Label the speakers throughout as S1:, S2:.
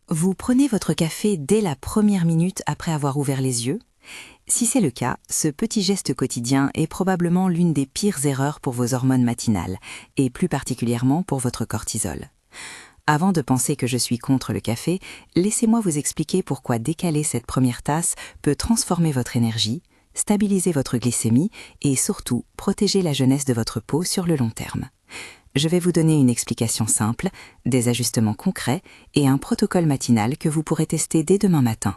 S1: Vous prenez votre café dès la première minute après avoir ouvert les yeux? Si c'est le cas, ce petit geste quotidien est probablement l'une des pires erreurs pour vos hormones matinales, et plus particulièrement pour votre cortisol. Avant de penser que je suis contre le café, laissez-moi vous expliquer pourquoi décaler cette première tasse peut transformer votre énergie, stabiliser votre glycémie et surtout protéger la jeunesse de votre peau sur le long terme. Je vais vous donner une explication simple, des ajustements concrets et un protocole matinal que vous pourrez tester dès demain matin.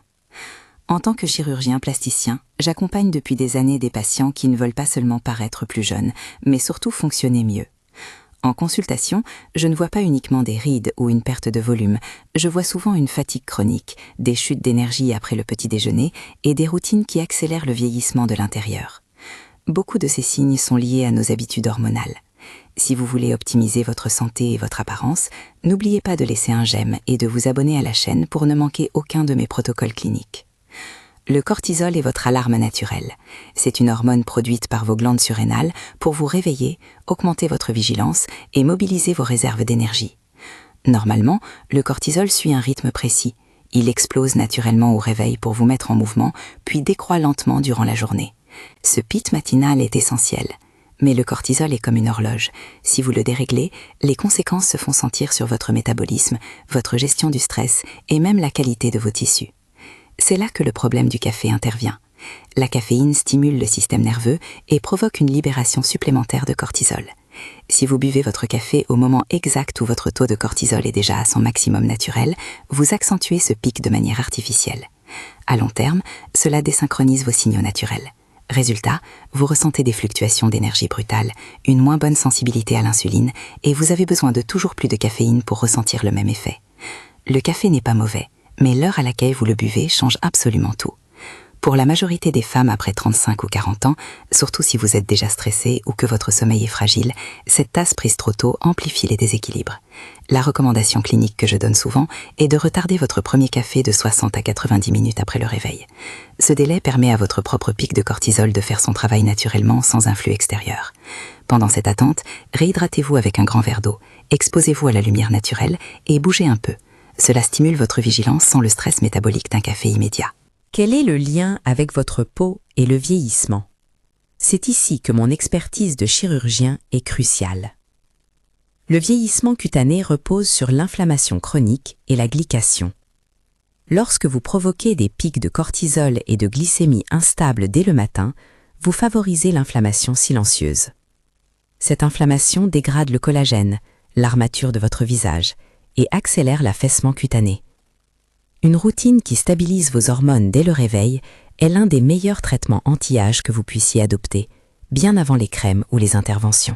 S1: En tant que chirurgien plasticien, j'accompagne depuis des années des patients qui ne veulent pas seulement paraître plus jeunes, mais surtout fonctionner mieux. En consultation, je ne vois pas uniquement des rides ou une perte de volume, je vois souvent une fatigue chronique, des chutes d'énergie après le petit déjeuner et des routines qui accélèrent le vieillissement de l'intérieur. Beaucoup de ces signes sont liés à nos habitudes hormonales. Si vous voulez optimiser votre santé et votre apparence, n'oubliez pas de laisser un j'aime et de vous abonner à la chaîne pour ne manquer aucun de mes protocoles cliniques. Le cortisol est votre alarme naturelle. C'est une hormone produite par vos glandes surrénales pour vous réveiller, augmenter votre vigilance et mobiliser vos réserves d'énergie. Normalement, le cortisol suit un rythme précis. Il explose naturellement au réveil pour vous mettre en mouvement, puis décroît lentement durant la journée. Ce pic matinal est essentiel. Mais le cortisol est comme une horloge. Si vous le déréglez, les conséquences se font sentir sur votre métabolisme, votre gestion du stress et même la qualité de vos tissus. C'est là que le problème du café intervient. La caféine stimule le système nerveux et provoque une libération supplémentaire de cortisol. Si vous buvez votre café au moment exact où votre taux de cortisol est déjà à son maximum naturel, vous accentuez ce pic de manière artificielle. À long terme, cela désynchronise vos signaux naturels. Résultat, vous ressentez des fluctuations d'énergie brutales, une moins bonne sensibilité à l'insuline et vous avez besoin de toujours plus de caféine pour ressentir le même effet. Le café n'est pas mauvais, mais l'heure à laquelle vous le buvez change absolument tout. Pour la majorité des femmes après 35 ou 40 ans, surtout si vous êtes déjà stressé ou que votre sommeil est fragile, cette tasse prise trop tôt amplifie les déséquilibres. La recommandation clinique que je donne souvent est de retarder votre premier café de 60 à 90 minutes après le réveil. Ce délai permet à votre propre pic de cortisol de faire son travail naturellement sans influx extérieur. Pendant cette attente, réhydratez-vous avec un grand verre d'eau, exposez-vous à la lumière naturelle et bougez un peu. Cela stimule votre vigilance sans le stress métabolique d'un café immédiat.
S2: Quel est le lien avec votre peau et le vieillissement? C'est ici que mon expertise de chirurgien est cruciale. Le vieillissement cutané repose sur l'inflammation chronique et la glycation. Lorsque vous provoquez des pics de cortisol et de glycémie instables dès le matin, vous favorisez l'inflammation silencieuse. Cette inflammation dégrade le collagène, l'armature de votre visage, et accélère l'affaissement cutané. Une routine qui stabilise vos hormones dès le réveil est l'un des meilleurs traitements anti-âge que vous puissiez adopter, bien avant les crèmes ou les interventions.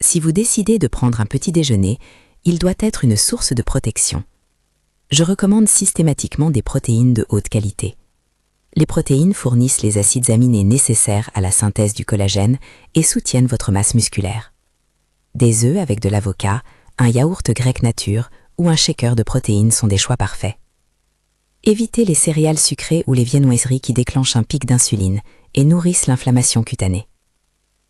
S2: Si vous décidez de prendre un petit déjeuner, il doit être une source de protection. Je recommande systématiquement des protéines de haute qualité. Les protéines fournissent les acides aminés nécessaires à la synthèse du collagène et soutiennent votre masse musculaire. Des œufs avec de l'avocat, un yaourt grec nature ou un shaker de protéines sont des choix parfaits. Évitez les céréales sucrées ou les viennoiseries qui déclenchent un pic d'insuline et nourrissent l'inflammation cutanée.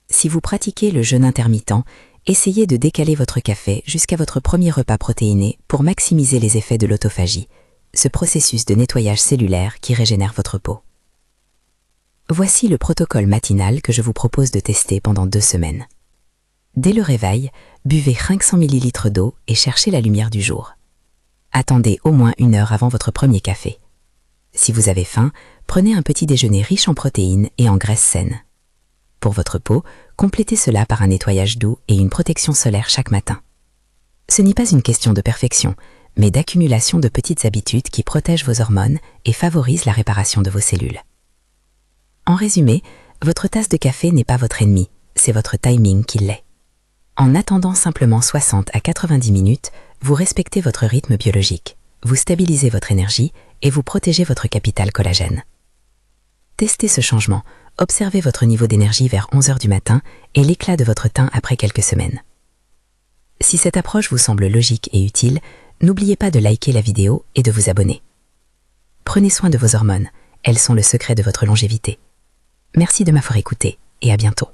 S2: Si vous pratiquez le jeûne intermittent, essayez de décaler votre café jusqu'à votre premier repas protéiné pour maximiser les effets de l'autophagie, ce processus de nettoyage cellulaire qui régénère votre peau. Voici le protocole matinal que je vous propose de tester pendant 2 semaines. Dès le réveil, buvez 500 ml d'eau et cherchez la lumière du jour. Attendez au moins 1 heure avant votre premier café. Si vous avez faim, prenez un petit déjeuner riche en protéines et en graisses saines. Pour votre peau, complétez cela par un nettoyage doux et une protection solaire chaque matin. Ce n'est pas une question de perfection, mais d'accumulation de petites habitudes qui protègent vos hormones et favorisent la réparation de vos cellules. En résumé, votre tasse de café n'est pas votre ennemi, c'est votre timing qui l'est. En attendant simplement 60 à 90 minutes, vous respectez votre rythme biologique, vous stabilisez votre énergie et vous protégez votre capital collagène. Testez ce changement, observez votre niveau d'énergie vers 11 h du matin et l'éclat de votre teint après quelques semaines. Si cette approche vous semble logique et utile, n'oubliez pas de liker la vidéo et de vous abonner. Prenez soin de vos hormones, elles sont le secret de votre longévité. Merci de m'avoir écouté et à bientôt.